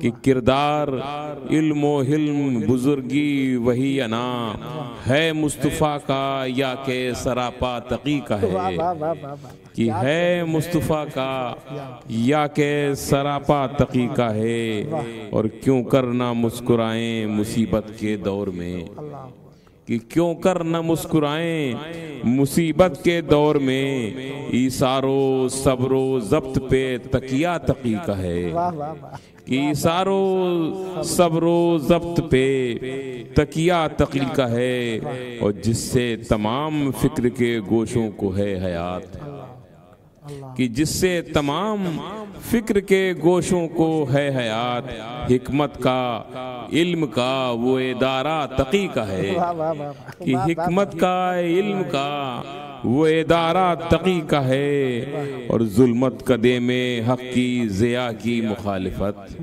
کہ کردار علم و حلم بزرگی وہی انا ہے مصطفیٰ کا یا کہ سراپا تقی کا ہے، کہ ہے مصطفیٰ کا یا کہ سراپا تقی کا ہے، اور کیوں کر نہ مسکرائیں مصیبت کے دور میں، کہ کیوں کر نہ مسکرائیں مصیبت کے دور میں، ایثار و صبر و ضبط پہ تکیہ تقی کا ہے، کہ ایثار و صبر و ضبط پہ تکیہ تقی کا ہے، اور جس سے تمام فکر کے گوشوں کو ہے حیات، کہ جس سے تمام فکر کے گوشوں کو ہے حیات، حکمت کا علم کا وہ ادارہ تقی کا ہے، کہ حکمت کا علم کا وہ ادارہ تقی کا ہے، اور ظلمت قدے میں حق کی ضیاء کی مخالفت،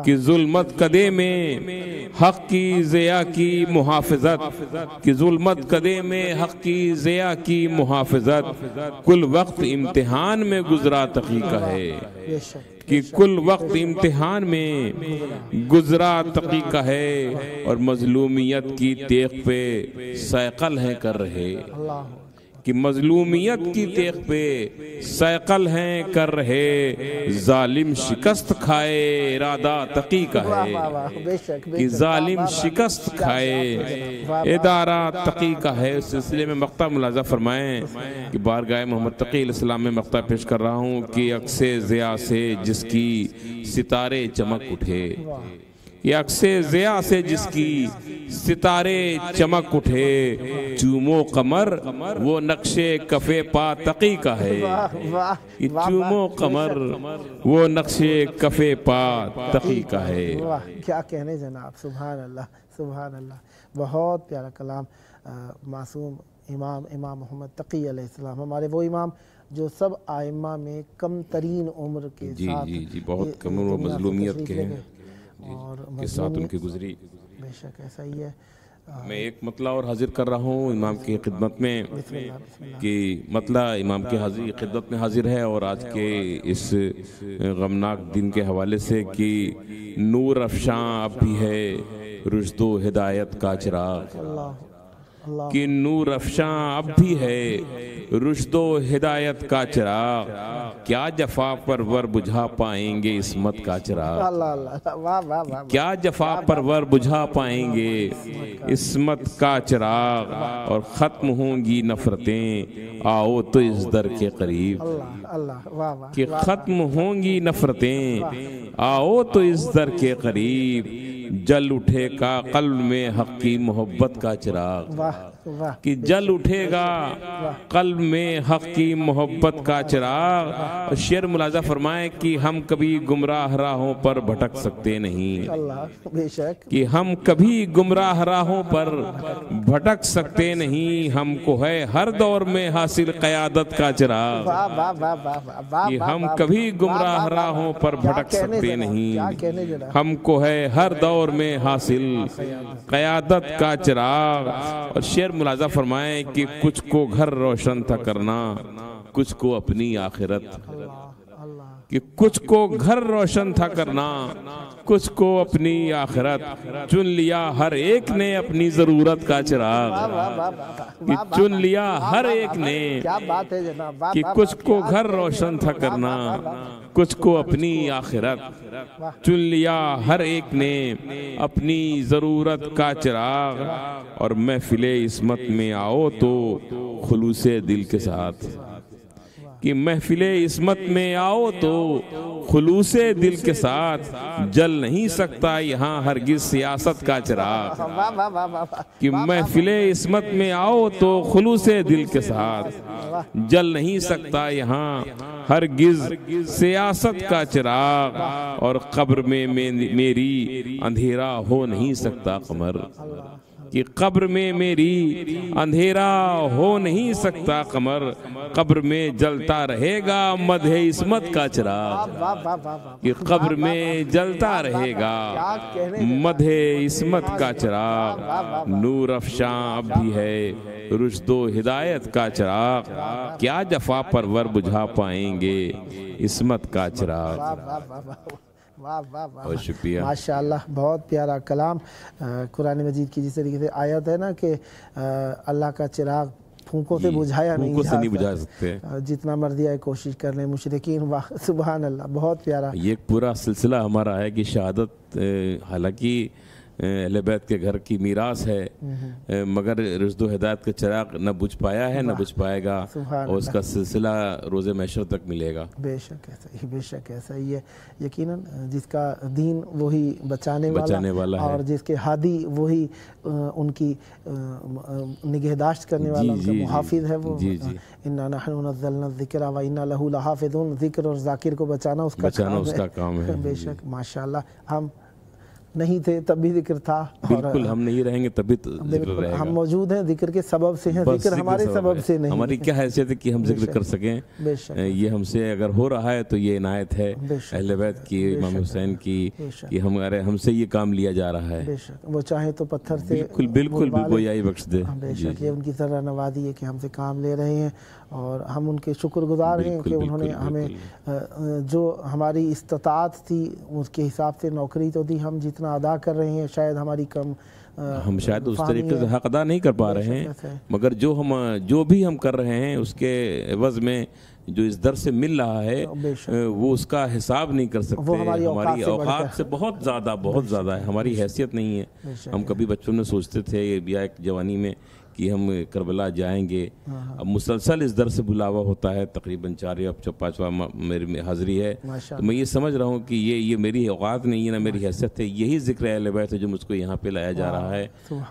کہ ظلمت قدے میں حق کی ضیاء کی محافظت، کہ ظلمت قدے میں حق کی ضیاء کی محافظت، کل وقت امتحان میں گزرا تقی کا ہے، کہ کل وقت امتحان میں گزرا تقی کا ہے، اور مظلومیت کی تیغ پہ سائقل ہیں کر رہے، کہ مظلومیت کی تیغ پہ سائقل ہیں کر رہے، ظالم شکست کھائے ارادہ تقی کا ہے، کہ ظالم شکست کھائے ادارہ تقی کا ہے۔ اس سلسلے میں مقطع ملاحظہ فرمائیں کہ بارگاہ محمد تقی علیہ السلام میں مقطع پیش کر رہا ہوں کہ عکس ضیاء سے جس کی ستارے چمک اٹھے، یہ عکس ضیاء سے جس کی ستارے چمک اٹھے، چومو قمر وہ نقش کف پا تقی کا ہے، یہ چومو قمر وہ نقش کف پا تقی کا ہے۔ کیا کہنے جناب، سبحان اللہ سبحان اللہ، بہت پیارا کلام۔ معصوم امام محمد تقی علیہ السلام، ہمارے وہ امام جو سب آئمہ میں کم ترین عمر کے ساتھ، جی بہت کم عمر مظلومیت کے ہیں کے ساتھ ان کی گزری، بے شک ایسا ہی ہے۔ میں ایک مطلع اور حاضر کر رہا ہوں امام کی خدمت میں، کہ مطلع امام کی خدمت میں حاضر ہے، اور آج کے اس غمناک دن کے حوالے سے کہ نور افشاں اب بھی ہے رشد و ہدایت کا چراغ، کہ نور افشاں اب بھی ہے رشد و ہدایت کا چراغ، کیا جفا پرور بجھا پائیں گے عصمت کا چراغ، کیا جفا پرور بجھا پائیں گے عصمت کا چراغ، اور ختم ہوں گی نفرتیں آؤ تو اس در کے قریب، کہ ختم ہوں گی نفرتیں آؤ تو اس در کے قریب، جل اٹھے گا قلب میں حق کی محبت کا چراغ، کہ جل اٹھے گا قلب میں حق کی محبت کا چراغ۔ اور شعر ملاحظہ فرمائیں کہ ہم کبھی گمراہ راہوں پر بھٹک سکتے نہیں، کہ ہم کبھی گمراہ راہوں پر بھٹک سکتے نہیں، ہم کو ہے ہر دور میں حاصل قیادت کا چراغ، کہ ہم کبھی گمراہ راہوں پر بھٹک سکتے نہیں، ہم کو ہے ہر دور میں حاصل قیادت کا چراغ۔ اور شعر ملاحظہ فرمائیں کہ کچھ کو گھر روشن تھا کرنا، کچھ کو اپنی آخرت، کہ کچھ کو گھر روشن تھا کرنا، کچھ کو اپنی آخرت، چن لیا ہر ایک نے اپنی ضرورت کا چراغ، کہ چن لیا ہر ایک نے، کہ کچھ کو گھر روشن تھا کرنا، کچھ کو اپنی آخرت، چن لیا ہر ایک نے اپنی ضرورت کا چراغ، اور محفل عصمت میں آؤ تو خلوص دل کے ساتھ، کہ محفل عصمت میں آؤ تو خلوص دل کے ساتھ، جل نہیں سکتا یہاں ہرگز سیاست کا چراغ، کہ محفل عصمت میں آؤ تو خلوص دل کے ساتھ، جل نہیں سکتا یہاں ہرگز سیاست کا چراغ، اور قبر میں میری اندھیرا ہو نہیں سکتا قمر، کہ قبر میں میری اندھیرا ہو نہیں سکتا قمر، قبر میں جلتا رہے گا مدح عصمت کا چراغ، کہ قبر میں جلتا رہے گا مدح عصمت کا چراغ، نور افشاں اب بھی ہے رشد و ہدایت کا چراغ، کیا جفا پرور بجھا پائیں گے عصمت کا چراغ۔ واہ واہ واہ، بہت شکریہ. ماشاء اللہ، بہت پیارا کلام. قرآن مجید کی جس طریقے سے آیت ہے نا کہ اللہ کا چراغ پھونکوں سے بجھایا نہیں پھونکوں سے نہیں بجھا سکتے، جتنا مرضی آئے کوشش کر لیں مشرکین. واہ سبحان اللہ، بہت پیارا. یہ ایک پورا سلسلہ ہمارا ہے کہ شہادت حالانکہ اہل بیت کے گھر کی میراث ہے، مگر رشد و ہدایت کا چراغ نہ بجھ پایا ہے نہ بجھ پائے گا، اور اس کا سلسلہ روز محشر تک ملے گا. بے شک ایسا ہی، بے شک ایسا ہی ہے. یقیناً جس کا دین وہی بچانے والا ہے، اور جس کے ہادی وہی ان کی نگہداشت کرنے والا، ان کا محافظ ہے. وہ اِنَّا نَحْنُ نَزَّلْنَا الذِّكْرَ وَإِنَّا لَهُ لَحَافِظُونَ. ذکر اور ذاکر کو بچانا اس کا کام ہے. بے شک ماشاءاللہ. ہم نہیں تھے تب بھی ذکر تھا، بالکل ہم نہیں رہیں گے تبھی ذکر رہے گا. ہم موجود ہیں ذکر کے سبب سے ہیں، ذکر ہمارے سبب سے نہیں. ہماری کیا حیثیت ہے کہ ہم ذکر کر سکیں؟ یہ ہم سے اگر ہو رہا ہے تو یہ عنایت ہے اہل بیت کی، امام حسین کی، کہ ہم سے یہ کام لیا جا رہا ہے. بے شک وہ چاہے تو پتھر سے بالکل گویائی بخش دے. بے شک یہ ان کی ذرا نوازی ہے کہ ہم سے کام لے رہے ہیں، اور ہم ان کے شکر گزار ہیں کہ انہوں نے ہمیں جو ہماری استطاعت تھی اس کے حساب سے نوکری تو دی. ہم جتنا ادا کر رہے ہیں شاید ہماری کم، ہم شاید اس طریقے سے حق ادا نہیں کر پا رہے ہیں، مگر جو بھی ہم کر رہے ہیں اس کے عوض میں جو اس در سے مل رہا ہے وہ اس کا حساب نہیں کر سکتے. ہماری اوقات سے بہت زیادہ ہے، ہماری حیثیت نہیں ہے. ہم کبھی بچپن میں سوچتے تھے یا ایک جوانی میں کہ ہم کربلا جائیں گے. اب مسلسل اس در سے بلاوا ہوتا ہے، تقریباً 4 یا 5واں میری حاضری ہے. تو میں یہ سمجھ رہا ہوں کہ یہ میری اوقات نہیں ہے نہ میری حیثیت ہے. یہی ذکر اہل بیت ہے جو مجھ کو یہاں پہ لایا جا رہا ہے،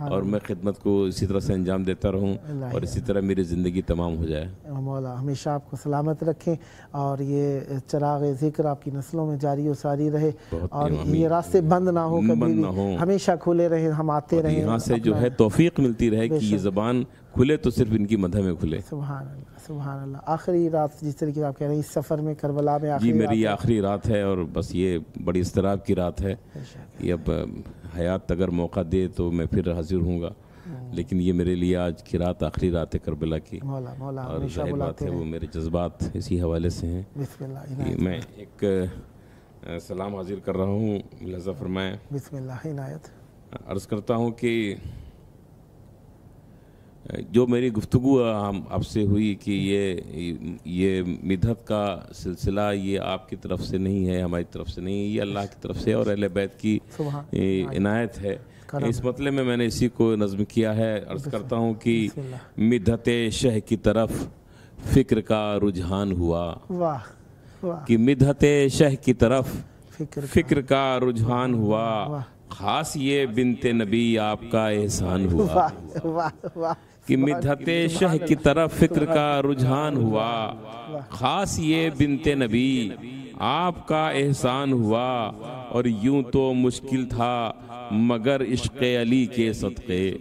اور میں خدمت کو اسی طرح سے انجام دیتا رہوں اور اسی طرح میری زندگی تمام ہو جائے. مولا ہمیشہ آپ کو سلامت رکھیں، اور یہ چراغ ذکر آپ کی نسلوں میں جاری و ساری رہے، اور یہ راستے بند نہ ہو، کبھی بھی ہمیشہ کھلے رہیں، ہم آتے رہیں. یہاں سے جو ہے توفیق ملتی رہے کہ یہ زبان کھلے تو صرف ان کی مدح میں کھلے. سبحان اللہ، سبحان اللہ. آخری رات جس طریقے سے آپ کہہ رہے ہیں اس سفر میں کربلا میں جی میری آخری رات ہے، اور بس یہ بڑی اضطراب کی رات ہے. یہ اب حیات اگر موقع دے تو میں پھر حاضر ہوں گا، لیکن یہ میرے لیے آج کی رات آخری رات ہے کربلا کی، اور ظاہر بات ہے وہ میرے جذبات اسی حوالے سے ہیں. میں ایک سلام حاضر کر رہا ہوں، لہذا فرمائیں. بسم اللہ. عنایت. عرض کرتا ہوں کہ جو میری گفتگو آپ سے ہوئی کہ یہ مدحت کا سلسلہ یہ آپ کی طرف سے نہیں ہے، ہماری طرف سے نہیں ہے، یہ اللہ کی طرف سے اور اہل بیت کی عنایت ہے. اس مطلب میں نے اسی کو نظم کیا ہے. عرض کرتا ہوں کہ مدحت شہ کی طرف فکر کا رجحان ہوا، کہ مدحت شہ کی طرف فکر کا رجحان ہوا، خاص یہ بنت نبی آپ کا احسان ہوا. کہ مدحت شہ کی طرف فکر کا رجحان ہوا، خاص یہ بنت نبی آپ کا احسان ہوا. اور یوں تو مشکل تھا مگر عشق علی کے صدقے،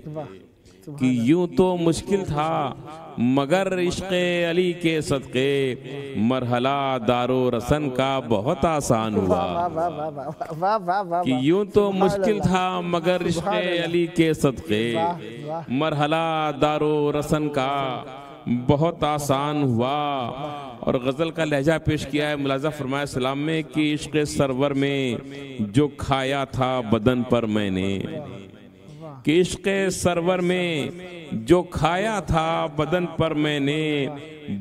کہ یوں تو مشکل تھا مگر عشق علی کے صدقے، مرحلہ دار و رسن کا بہت آسان ہوا. کہ یوں تو مشکل تھا مگر عشق علی کے صدقے، مرحلہ دار و رسن کا بہت آسان ہوا. اور غزل کا لہجہ پیش کیا ہے، ملاحظہ فرمایا سلام میں کہ عشق سرور میں جو کھایا تھا بدن پر میں نے، کہ عشق سرور میں جو کھایا تھا بدن پر میں نے،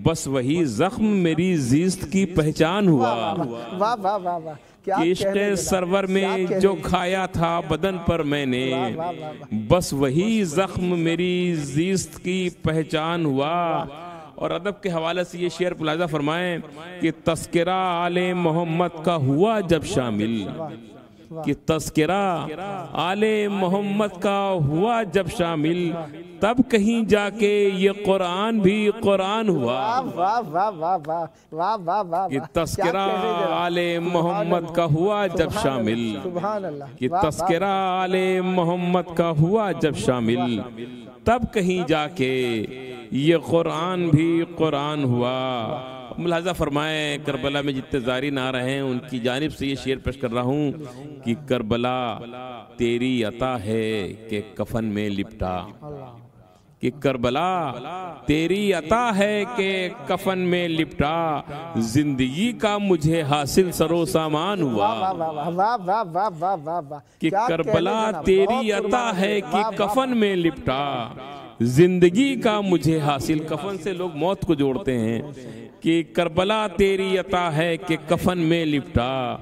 بس وہی زخم میری زیست کی پہچان ہوا. کہ عشق سرور میں جو کھایا تھا بدن پر میں نے، بس وہی زخم میری زیست کی پہچان ہوا. اور ادب کے حوالے سے یہ شعر ملاحظہ فرمائیں کہ تذکرہ آل محمد کا ہوا جب شامل، کہ تذکرہ آل محمد کا ہوا جب شامل، تب کہیں جا کے یہ قرآن بھی قرآن ہوا. کہ تذکرہ آل محمد کا ہوا جب شامل، کہ تذکرہ آل محمد کا ہوا جب شامل، تب کہیں جا کے یہ قرآن بھی قرآن ہوا. ملاحظہ فرمائیں کربلا میں جتنے زائرین آ رہے ہیں ان کی جانب سے یہ شعر پیش کر رہا ہوں کہ کربلا تیری عطا ہے کہ کفن میں لپٹا، کہ کربلا تیری عطا ہے کہ کفن میں لپٹا، زندگی کا مجھے حاصل سر و سامان ہوا۔ کہ کربلا تیری عطا ہے کہ کفن میں لپٹا، زندگی کا مجھے حاصل، کفن سے لوگ موت کو جوڑتے ہیں، کہ کربلا تیری عطا ہے کہ کفن میں لپٹا،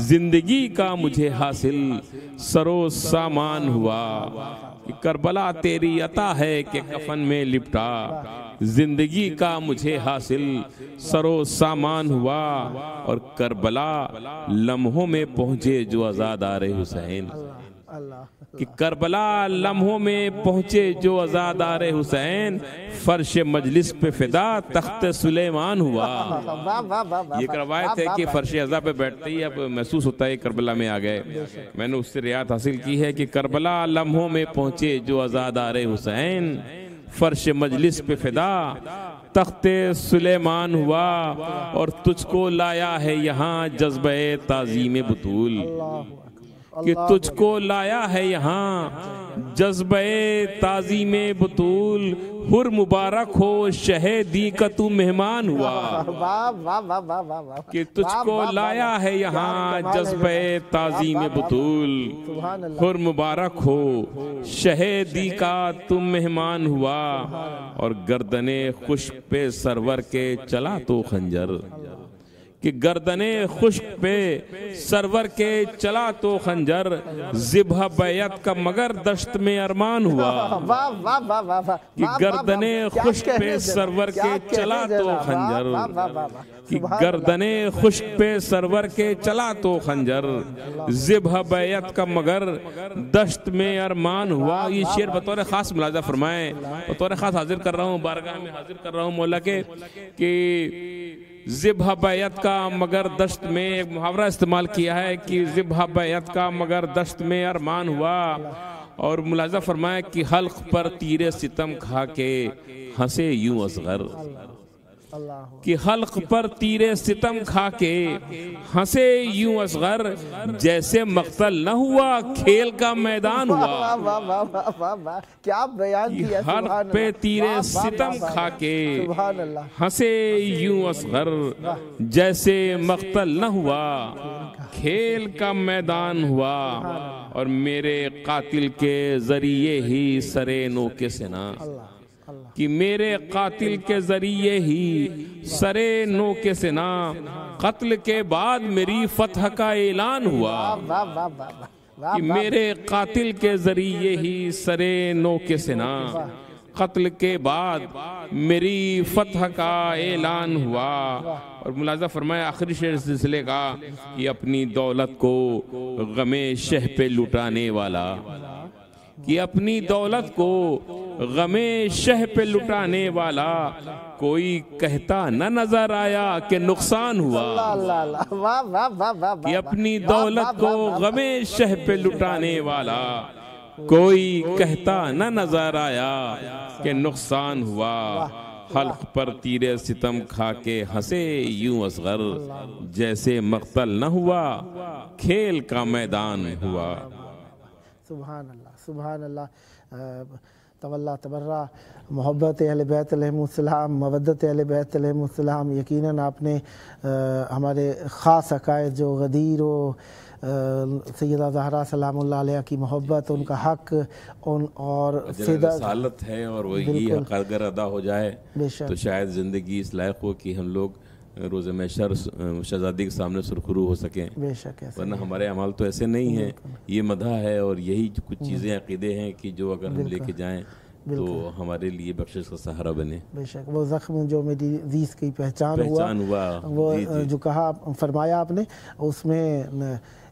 زندگی کا مجھے حاصل سر و سامان ہوا۔ کہ کربلا تیری عطا ہے کہ کفن میں لپٹا، زندگی کا مجھے حاصل سر و سامان ہوا۔ اور کربلا لمحوں میں پہنچے جو عزادار حسین، کہ کربلا لمحوں میں پہنچے جو عزادار حسین، فرش مجلس پہ فدا تخت سلیمان ہوا۔ یہ روایت ہے کہ فرش عزا پہ بیٹھتے ہی اب محسوس ہوتا ہے کربلا میں آ گئے۔ میں نے اس سے روایت حاصل کی ہے کہ کربلا لمحوں میں پہنچے جو عزادار حسین، فرش مجلس پہ فدا تخت سلیمان ہوا۔ اور تجھ کو لایا ہے یہاں جذبہ تعظیم بطول، کہ تجھ کو لایا ہے یہاں جذبہ تعظیم بطول، ہر مبارک ہو شہیدی کا تو مہمان ہوا۔ کہ تجھ کو لایا ہے یہاں جذبہ تعظیم بطول، ہر مبارک ہو شہیدی کا تو مہمان ہوا۔ اور گردن خشک پہ سرور کے چلا تو خنجر، کہ گردن خشک پہ سرور کے چلا تو خنجر، ذبح بیعت کا مگر دشت میں ارمان ہوا۔ کہ گردن خشک پہ سرور کے چلا تو خنجر، کہ گردن خشک پہ سرور کے چلا تو خنجر، ذبح بیعت کا مگر دشت میں ارمان ہوا۔ یہ شعر بطور خاص ملاحظہ فرمائیں، بطور خاص حاضر کر رہا ہوں، بارگاہ میں حاضر کر رہا ہوں مولا کے، کہ ذبح بیعت کا مگر دشت میں، ایک محاورہ استعمال کیا ہے کہ ذبح بیعت کا مگر دشت میں ارمان ہوا۔ اور ملاحظہ فرمایا کہ حلق پر تیر ستم کھا کے ہنسے یوں اصغر، کہ حلق پر تیر ستم کھا کے ہنسے یوں اصغر، جیسے مقتل نہ ہوا کھیل کا میدان ہوا۔ کیا بیان کیا، حلق پہ تیر ستم کھا کے ہنسے یوں اصغر، جیسے مقتل نہ ہوا کھیل کا میدان ہوا۔ اور میرے قاتل کے ذریعے ہی سرے نو کے سنا، کہ میرے قاتل کے ذریعے ہی سرے نو کے سنا، قتل کے بعد میری فتح کا اعلان ہوا۔ کہ میرے قاتل کے ذریعے ہی سرے نو کے سنا، قتل کے بعد میری فتح کا اعلان ہوا۔ اور ملاحظہ فرمایا آخری شعر سلسلے کا، کہ اپنی دولت کو غم شہ پہ لٹانے والا، کہ اپنی دولت کو غم شہ پہ لٹانے والا، کوئی کہتا نہ نظر آیا کہ نقصان ہوا۔ کہ اپنی دولت کو غم شہ پہ لٹانے والا، کوئی کہتا نہ نظر آیا کہ نقصان ہوا۔ حلق پر تیر ستم کھا کے ہنسے یوں اصغر، جیسے مقتل نہ ہوا کھیل کا میدان ہوا۔ سبحان اللہ، سبحان اللہ۔ تولا تبرہ، محبت اہل بیت علیہ السلام، مودت اہل بیت علیہ السلام، یقیناً آپ نے ہمارے خاص عقائد جو غدیر و سیدہ زہرا سلام اللہ علیہ کی محبت، ان کا حق اور رسالت ہے، اور وہی حق اگر ادا ہو جائے تو شاید زندگی اس لائق ہو کہ ہم لوگ روز محشر شہزادی کے سامنے سرخرو ہو سکیں۔ بے شک، ورنہ ہمارے اعمال تو ایسے نہیں ہیں۔ یہ مدح ہے، اور یہی کچھ چیزیں عقیدے ہیں کہ جو اگر ہم لے کے جائیں تو ہمارے لیے بخشش کا سہارا بنے۔ بے شک، وہ زخم جو میری عزیز کی پہچان ہوا، وہ جو کہا فرمایا آپ نے، اس میں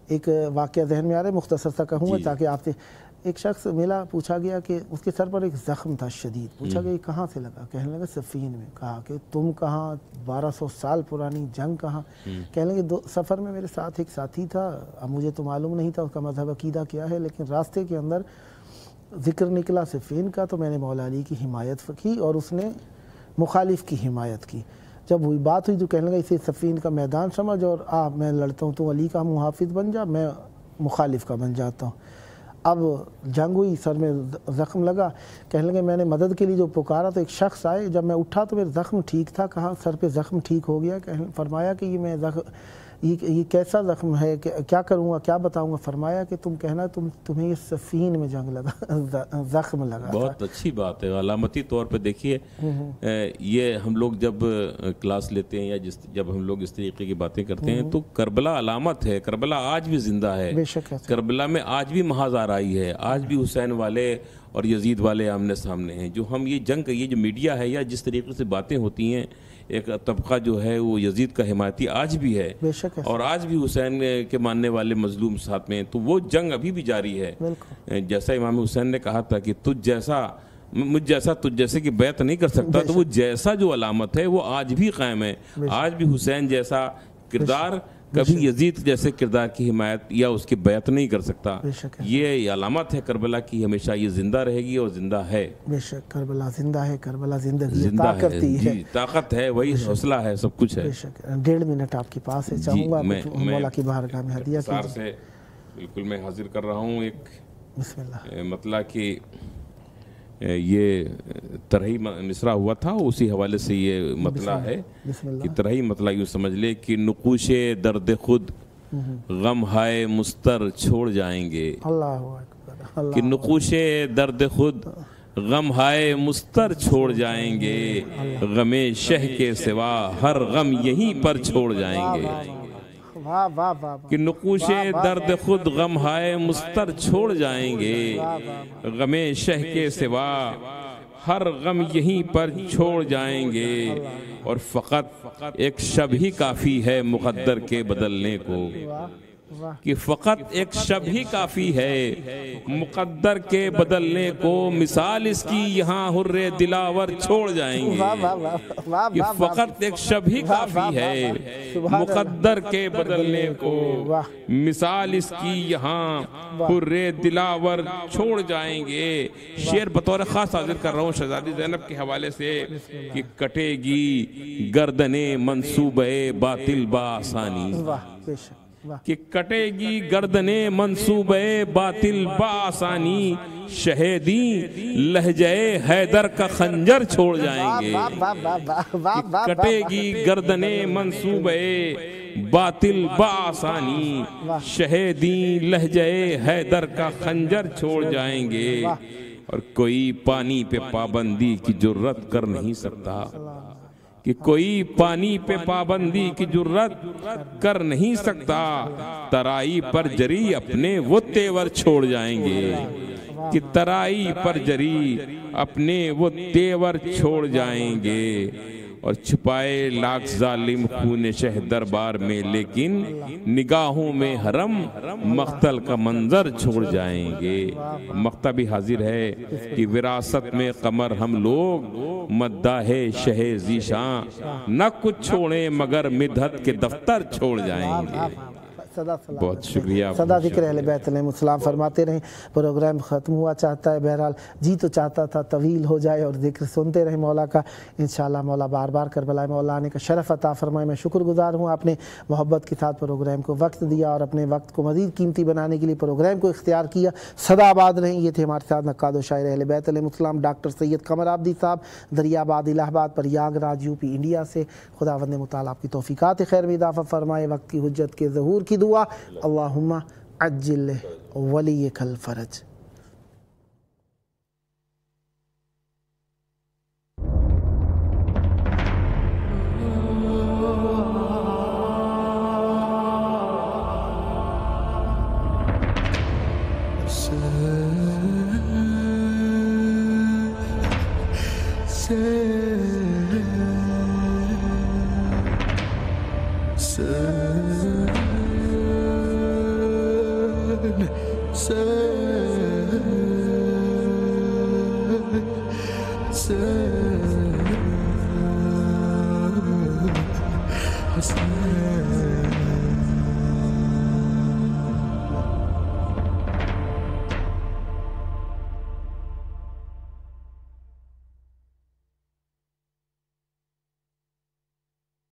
ایک واقعہ ذہن میں آ رہا ہے، مختصر سا کہوں گا تاکہ آپ سے۔ ایک شخص ملا، پوچھا گیا کہ اس کے سر پر ایک زخم تھا شدید، پوچھا گیا یہ کہاں سے لگا؟ کہنے لگا صفین میں۔ کہا کہ تم کہاں؟ 1200 سال پرانی جنگ کہاں؟ کہنے لگے سفر میں میرے ساتھ ایک ساتھی تھا، اب مجھے تو معلوم نہیں تھا اس کا مذہب عقیدہ کیا ہے، لیکن راستے کے اندر ذکر نکلا صفین کا، تو میں نے مولا علی کی حمایت کی اور اس نے مخالف کی حمایت کی۔ جب وہی بات ہوئی تو کہنے لگا اسے صفین کا میدان سمجھ، اور میں لڑتا ہوں تو علی کا محافظ بن جا، میں مخالف کا بن جاتا ہوں۔ اب جنگ ہوئی، سر میں زخم لگا، کہنے لگے میں نے مدد کے لیے جو پکارا تو ایک شخص آئے، جب میں اٹھا تو میرا زخم ٹھیک تھا، کہا سر پہ زخم ٹھیک ہو گیا، فرمایا کہ یہ کیسا زخم ہے، کیا کروں گا، کیا بتاؤں گا؟ فرمایا کہ تم کہنا تمہیں یہ صفین میں جنگ لگا، زخم لگا۔ بہت اچھی بات ہے۔ علامتی طور پہ دیکھیے، یہ ہم لوگ جب کلاس لیتے ہیں یا جب ہم لوگ اس طریقے کی باتیں کرتے ہیں تو کربلا علامت ہے، کربلا آج بھی زندہ ہے، بے شک ہے، کربلا میں آج بھی محاذ آرائی ہے، آج بھی حسین والے اور یزید والے آمنے سامنے ہیں۔ جو ہم یہ جنگ، یہ جو میڈیا ہے یا جس طریقے سے باتیں ہوتی ہیں، ایک طبقہ جو ہے وہ یزید کا حمایتی آج بھی ہے، بے شک ہے، اور آج بھی حسین کے ماننے والے مظلوم ساتھ میں ہیں، تو وہ جنگ ابھی بھی جاری ہے۔ جیسا امام حسین نے کہا تھا کہ مجھ جیسا تجھ جیسے کی بیعت نہیں کر سکتا، تو وہ جیسا جو علامت ہے وہ آج بھی قائم ہے۔ آج بھی حسین جیسا کردار کبھی یزید جیسے کردار کی حمایت یا اس کی بیعت نہیں کر سکتا۔ یہ علامت ہے کربلا کی، ہمیشہ یہ زندہ رہے گی اور زندہ ہے۔ بے شک کربلا زندہ ہے، کربلا زندگی طاقتی ہے، طاقت ہے، وہی حوصلہ ہے، سب کچھ ہے۔ بے شک 1.5 منٹ آپ کے پاس ہے، چاہوں گا مولا کی بارگاہ میں ہدیہ کیجیے۔ سے بالکل میں حاضر کر رہا ہوں ایک بسم اللہ مطلع کہ یہ ترہی مصرع ہوا تھا، اسی حوالے سے یہ مطلع ہے کہ ترہی مطلع یوں سمجھ لے کہ نقوش درد خود غم ہائے مستر چھوڑ جائیں گے، اللہ اکبر، کہ نقوش درد خود غم ہائے مستر چھوڑ جائیں گے، غم شہ کے سوا ہر غم یہیں پر چھوڑ جائیں گے، کہ نقوش درد خود غم ہائے مستر چھوڑ جائیں گے، غم شہ کے سوا ہر غم یہیں پر چھوڑ جائیں گے، اور فقط ایک شب ہی کافی ہے مقدر کے بدلنے کو، کہ فقط ایک شب ہی کافی ہے مقدر کے بدلنے کو، مثال اس کی یہاں حر دلاور چھوڑ جائیں گے، کہ فقط ایک شب ہی کافی ہے مقدر کے بدلنے کو، مثال اس کی یہاں حر دلاور چھوڑ جائیں گے۔ شعر بطور خاص حاضر کر رہا ہوں شہزادی زینب کے حوالے سے کہ کٹے گی گردن منصوبہ باطل بآسانی، کہ کٹے گی گردن منصوبہ باطل بآسانی، شہیدی لہجہ حیدر کا خنجر چھوڑ جائیں گے، کہ کٹے گی گردن منصوبہ باطل بآسانی، شہیدی لہجہ حیدر کا خنجر چھوڑ جائیں گے، اور کوئی پانی پہ پابندی کی جرت کر نہیں سکتا، کہ کوئی پانی پہ پابندی کی جرت کر نہیں سکتا، ترائی پر جری اپنے وہ تیور چھوڑ جائیں گے، کہ ترائی پر جری اپنے وہ تیور چھوڑ جائیں گے، اور چھپائے لاکھ ظالم خون شہ دربار میں، لیکن نگاہوں میں حرم مقتل کا منظر چھوڑ جائیں گے۔ مقتل بھی حاضر ہے کہ وراثت میں قمر ہم لوگ مداح شہ ذیشاں، نہ کچھ چھوڑیں مگر مدحت کے دفتر چھوڑ جائیں گے۔ بہت شکریہ، صدا ذکر اہل بیت علیہ السلام فرماتے رہیں۔ پروگرام ختم ہوا چاہتا ہے، بہرحال جی تو چاہتا تھا طویل ہو جائے اور ذکر سنتے رہیں مولا کا، انشاءاللہ مولا بار بار کربلا مولا آنے کا شرف عطا فرمائے۔ میں شکر گزار ہوں، آپ نے محبت کے ساتھ پروگرام کو وقت دیا اور اپنے وقت کو مزید قیمتی بنانے کے لیے پروگرام کو اختیار کیا۔ صدا آباد رہیں۔ یہ تھے ہمارے ساتھ نقاد و شاعر اہل بیت علیہ السلام ڈاکٹر سید قمر عابدی صاحب، دریا آباد الہ آباد پریاگ راج یوپی انڈیا سے۔ خداوند متعال آپ کی توفیقات خیر میں اضافہ فرمائے۔ وقت کی حجت کے ظہور کی دعا، اللہم عجل ولیک الفرج۔ Sen